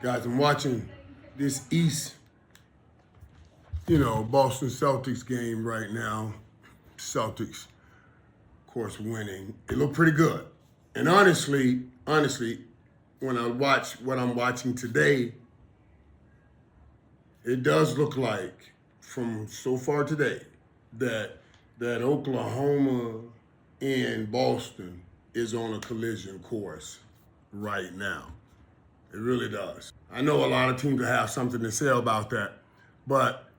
Guys, I'm watching this East, Boston Celtics game right now. Celtics, of course, winning. It looked pretty good. And honestly, when I watch what I'm watching today, it does look like from so far today that Oklahoma and Boston is on a collision course right now. It really does. I know a lot of teams will have something to say about that, but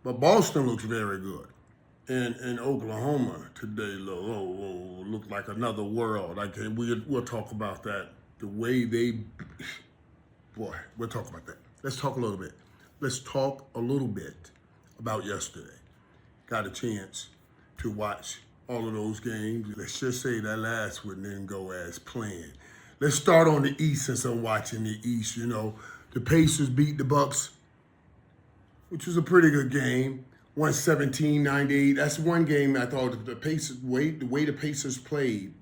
Boston looks very good. And Oklahoma today looked like another world. We'll talk about that. The way we'll talk about that. Let's talk a little bit. Let's talk a little bit about yesterday. Got a chance to watch all of those games. Let's just say that last one didn't go as planned. Let's start on the East since I'm watching the East. The Pacers beat the Bucks, which was a pretty good game. 117-98. That's one game I thought the Pacers, the way the Pacers played.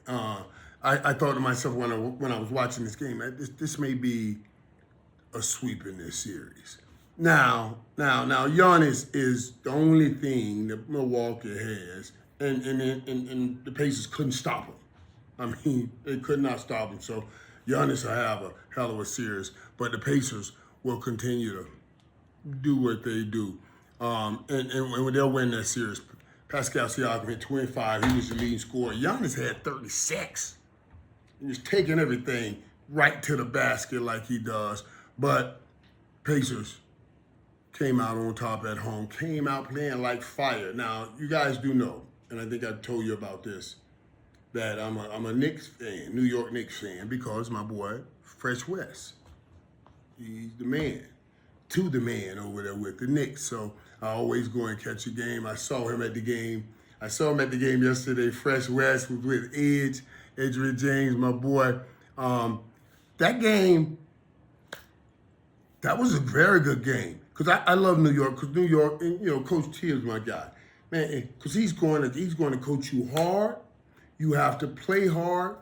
I thought to myself when I was watching this game, this may be a sweep in this series. Now, Giannis is the only thing that Milwaukee has, and the Pacers couldn't stop him. I mean, they could not stop him. So Giannis will have a hell of a series, but the Pacers will continue to do what they do, and they'll win that series. Pascal Siakam hit 25. He was the leading scorer. Giannis had 36. He was taking everything right to the basket like he does. But Pacers came out on top at home, came out playing like fire. Now, you guys do know, and I think I told you about this, that I'm a Knicks fan, New York Knicks fan, because my boy, Fresh West, he's the man, to the man over there with the Knicks. So I always go and catch a game. I saw him at the game. I saw him at the game yesterday. Fresh West was with Edgerrin James, my boy. That game, that was a very good game. Because I love New York, because New York, and, Coach T is my guy. Man, because he's going to coach you hard. You have to play hard.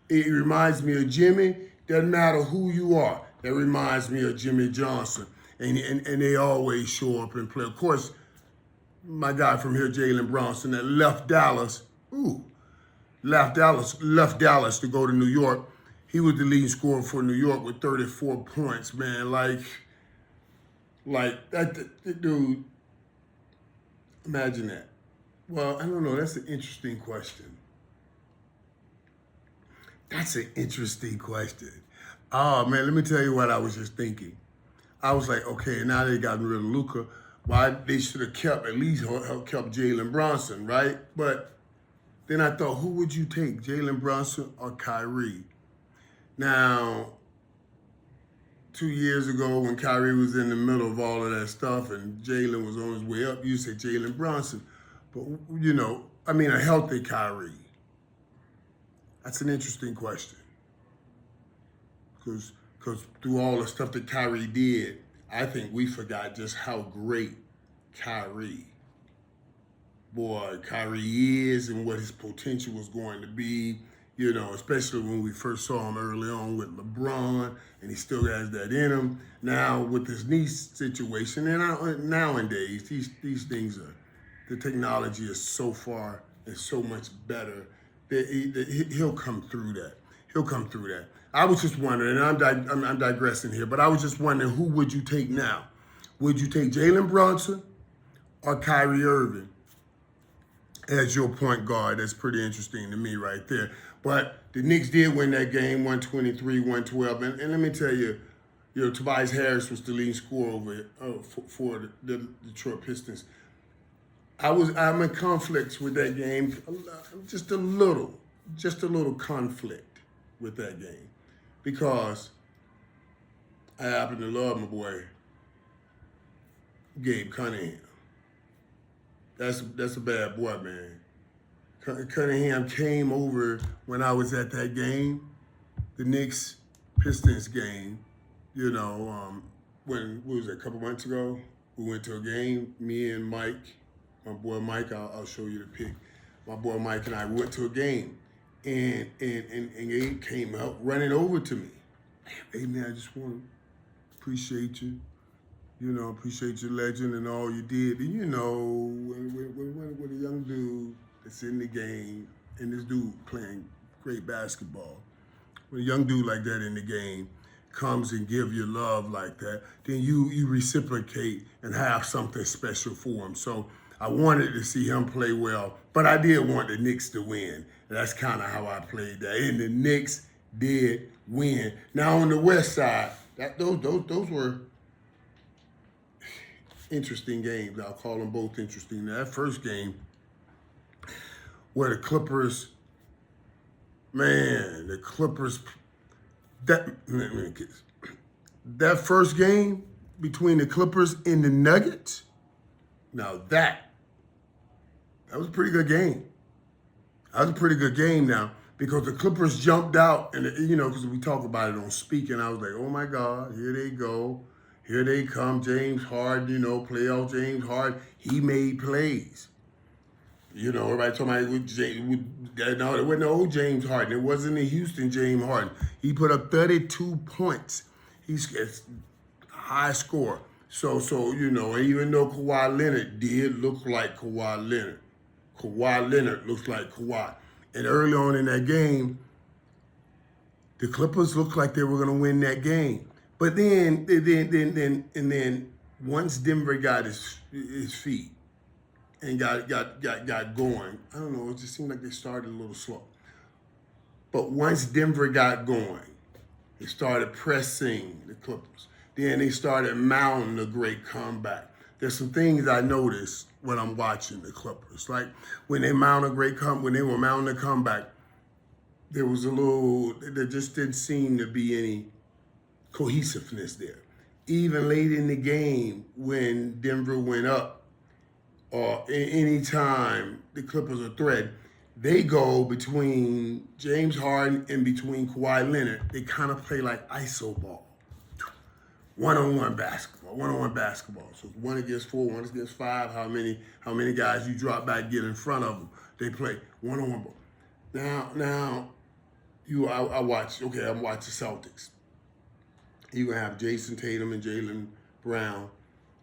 It reminds me of Jimmy. Doesn't matter who you are. That reminds me of Jimmy Johnson. And they always show up and play. Of course, my guy from here, Jalen Brunson, that left Dallas to go to New York. He was the leading scorer for New York with 34 points, man. Like that dude, imagine that. Well, I don't know. That's an interesting question. Oh, man, let me tell you what I was just thinking. I was like, okay, now they got rid of Luka. Why they should have kept Jalen Brunson, right? But then I thought, who would you take, Jalen Brunson or Kyrie? Now, 2 years ago when Kyrie was in the middle of all of that stuff and Jalen was on his way up, you said Jalen Brunson. But, a healthy Kyrie. That's an interesting question. Because through all the stuff that Kyrie did, I think we forgot just how great Kyrie is and what his potential was going to be, especially when we first saw him early on with LeBron, and he still has that in him. Now, with this knee situation, and nowadays, these things the technology is so far and so much better that he'll come through that. I was just wondering, and I'm digressing here, but I was just wondering, who would you take now? Would you take Jalen Brunson or Kyrie Irvin as your point guard? That's pretty interesting to me right there. But the Knicks did win that game, 123-112. And let me tell you, Tobias Harris was the leading scorer for the Detroit Pistons. I'm in conflicts with that game, just a little conflict with that game, because I happen to love my boy Gabe Cunningham. That's a bad boy, man. Cunningham came over when I was at that game, the Knicks Pistons game. When what was it, a couple months ago? We went to a game. Me and Mike. My boy Mike, I'll show you the pic. My boy Mike and I went to a game, and he came out running over to me. Hey, man, I just want to appreciate you. Appreciate your legend and all you did. And when a young dude that's in the game and this dude playing great basketball, when a young dude like that in the game comes and give you love like that, then you reciprocate and have something special for him. So I wanted to see him play well, but I did want the Knicks to win. And that's kind of how I played that. And the Knicks did win. Now on the West Side, those were interesting games. I'll call them both interesting. That first game where the Clippers, that first game between the Clippers and the Nuggets, now that was a pretty good game. That was a pretty good game now because the Clippers jumped out and, because we talk about it on Speak, and I was like, oh my God, here they go. Here they come, James Harden, playoff James Harden. He made plays. Everybody talking about no, it wasn't the old James Harden. It wasn't the Houston James Harden. He put up 32 points. He's a high score. So even though Kawhi Leonard did look like Kawhi Leonard looks like Kawhi. And early on in that game, the Clippers looked like they were going to win that game. But then once Denver got his feet and got going, I don't know, it just seemed like they started a little slow. But once Denver got going, they started pressing the Clippers. Then they started mounting a great comeback. There's some things I noticed when I'm watching the Clippers. Like when they were mounting the comeback, there just didn't seem to be any cohesiveness there. Even late in the game when Denver went up, or any time the Clippers are threatened, they go between James Harden and between Kawhi Leonard. They kind of play like iso ball. One-on-one basketball. So 1 against 4, 1 against 5, how many guys you drop back, get in front of them. They play one-on-one ball. Now I'm watching the Celtics. You're going to have Jason Tatum and Jaylen Brown,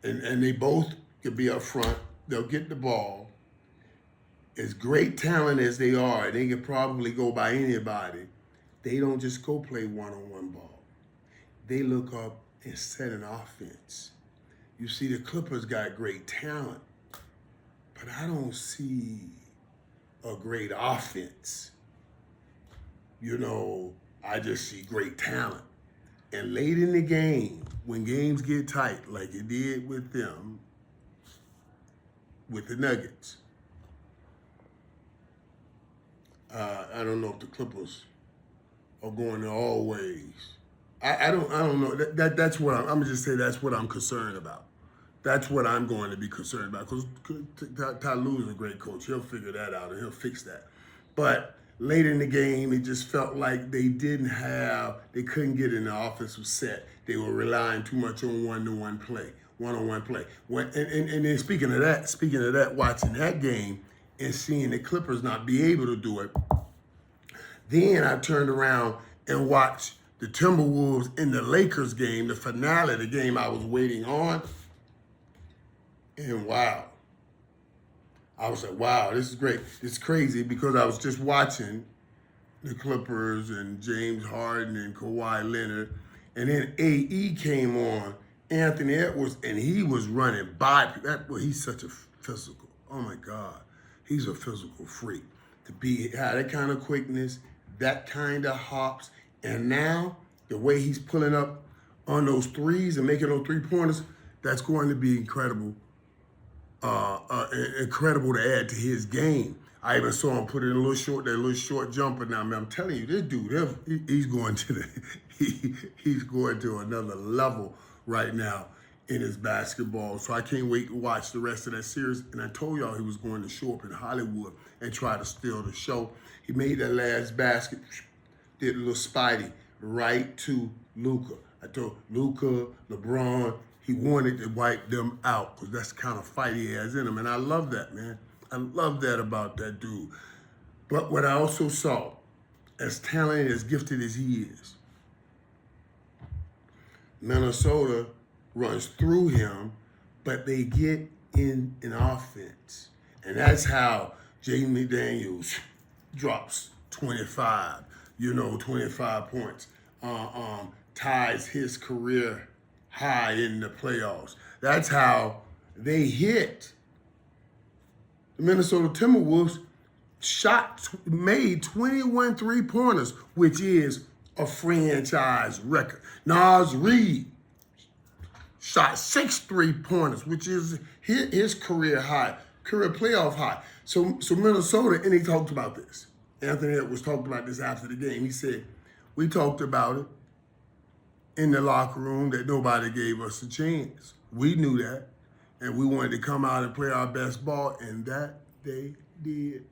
and they both could be up front. They'll get the ball. As great talent as they are, they can probably go by anybody. They don't just go play one-on-one ball. They look up and set an offense. You see, the Clippers got great talent, but I don't see a great offense. I just see great talent. And late in the game, when games get tight, like it did with them, with the Nuggets, I don't know if the Clippers are going to always. I don't know. That's what I'm gonna just say. That's what I'm concerned about. That's what I'm going to be concerned about. Because Ty Lue's a great coach. He'll figure that out and he'll fix that. But late in the game, it just felt like they couldn't get in the offensive set. They were relying too much on one-on-one play. And then speaking of that, watching that game and seeing the Clippers not be able to do it, then I turned around and watched the Timberwolves in the Lakers game, the finale, the game I was waiting on. And wow. I was like, wow, this is great. It's crazy because I was just watching the Clippers and James Harden and Kawhi Leonard. And then AE came on, Anthony Edwards, and he was running by people. He's such a physical. Oh my God. He's a physical freak. To have that kind of quickness, that kind of hops, and now the way he's pulling up on those threes and making those 3-pointers, that's going to be incredible. Incredible to add to his game. I even saw him put in that little short jumper. Now, man, I'm telling you, this dude, he's going to another level right now in his basketball. So I can't wait to watch the rest of that series. And I told y'all he was going to show up in Hollywood and try to steal the show. He made that last basket, did a little Spidey right to Luka. I told Luka, LeBron, he wanted to wipe them out because that's the kind of fight he has in him. And I love that, man. I love that about that dude. But what I also saw, as talented, as gifted as he is, Minnesota runs through him, but they get in an offense. And that's how Jamie Daniels drops 25, 25 points, ties his career high in the playoffs. That's how they hit. The Minnesota Timberwolves made 21 3-pointers, which is a franchise record. Nas Reed shot 6 3-pointers, which is his career playoff high. So Minnesota, and he talked about this. Anthony Edwards talked about this after the game. He said, we talked about it in the locker room that nobody gave us a chance. We knew that, and we wanted to come out and play our best ball, and that they did.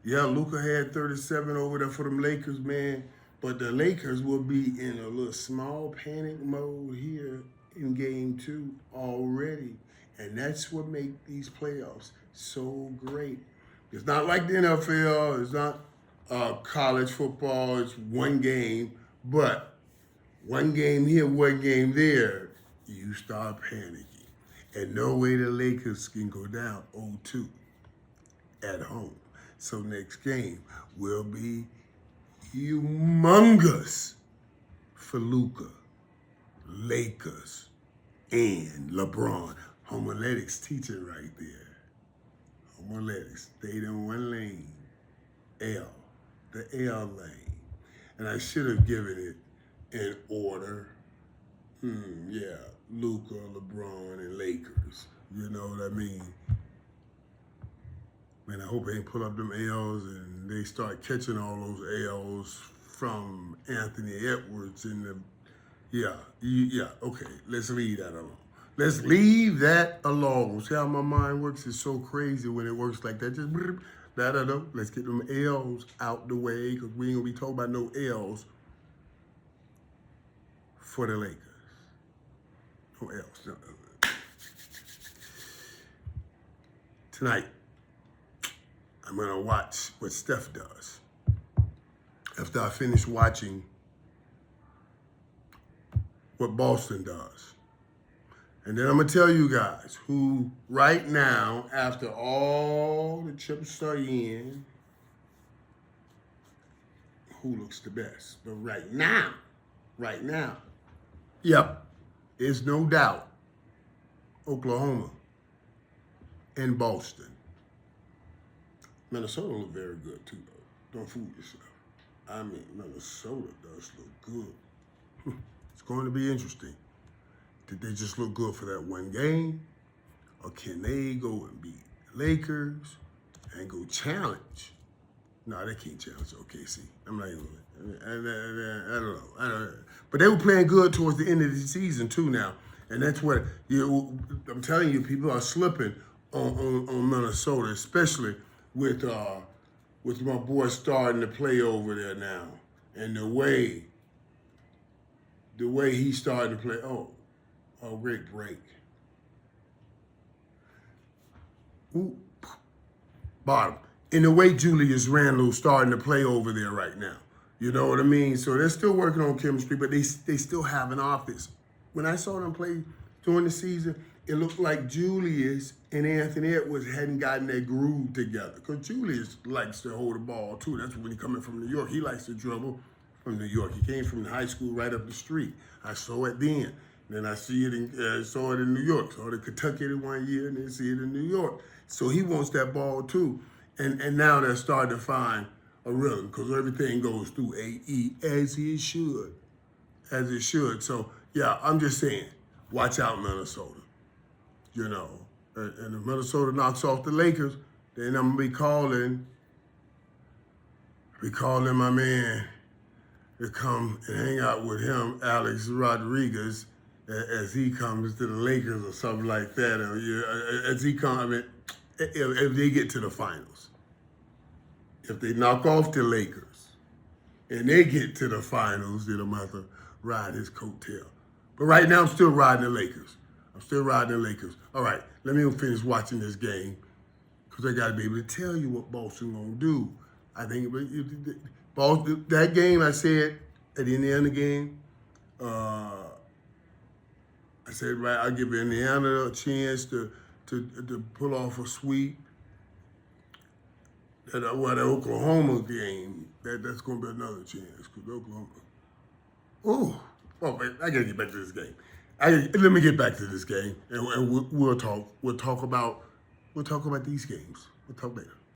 Yeah, Luka had 37 over there for them Lakers, man. But the Lakers will be in a little small panic mode here in game 2 already. And that's what makes these playoffs so great. It's not like the NFL. It's not college football. It's one game. But one game here, one game there, you start panicking. And no way the Lakers can go down 0-2 at home. So next game will be humongous for Luka, Lakers, and LeBron. Homiletics teacher right there. Homiletics stayed in one lane. the L lane. And I should have given it in order. Yeah, Luka, LeBron, and Lakers. You know what I mean? Man, I hope they ain't pull up them L's and they start catching all those L's from Anthony Edwards in the, okay, let's leave that alone. Let's leave that alone. See how my mind works? It's so crazy when it works like that. Just let's get them L's out the way because we ain't gonna be talking about no L's for the Lakers. No L's. No. Tonight, I'm gonna watch what Steph does. After I finish watching what Boston does. And then I'm gonna tell you guys who right now, after all the chips are in, who looks the best. But right now, there's no doubt Oklahoma and Boston. Minnesota look very good too, though. Don't fool yourself. I mean, Minnesota does look good. It's going to be interesting. Did they just look good for that one game? Or can they go and beat the Lakers and go challenge? No, they can't challenge OKC. I'm not even, I don't know. But they were playing good towards the end of the season too now. And that's what, I'm telling you, people are slipping on Minnesota, especially with my boy starting to play over there now. And the way he's starting to play, oh, great break. Ooh, bottom. In the way Julius Randle's starting to play over there right now. You know what I mean? So they're still working on chemistry, but they still have an offense. When I saw them play during the season, it looked like Julius and Anthony Edwards hadn't gotten their groove together. Because Julius likes to hold the ball, too. That's when he's coming from New York. He likes to dribble from New York. He came from the high school right up the street. I saw it then. Then I saw it in New York. Saw it in Kentucky one year, and then see it in New York. So he wants that ball, too. And now they're starting to find a rhythm because everything goes through AE as it should. As it should. So, yeah, I'm just saying, watch out, Minnesota. You know, and if Minnesota knocks off the Lakers, then I'm going to be calling my man to come and hang out with him, Alex Rodriguez, as he comes to the Lakers or something like that. As he comes, if they get to the finals. If they knock off the Lakers and they get to the finals, then I'm going to have to ride his coattail. But right now, I'm still riding the Lakers. All right, let me finish watching this game because I got to be able to tell you what Boston going to do. I think that game I said at the end of the game, I said, right, I'll give Indiana a chance to pull off a sweep. That Oklahoma game, that's going to be another chance because Oklahoma. Oh, man, I got to get back to this game. Let me get back to this game, and we'll talk. We'll talk about these games. We'll talk later.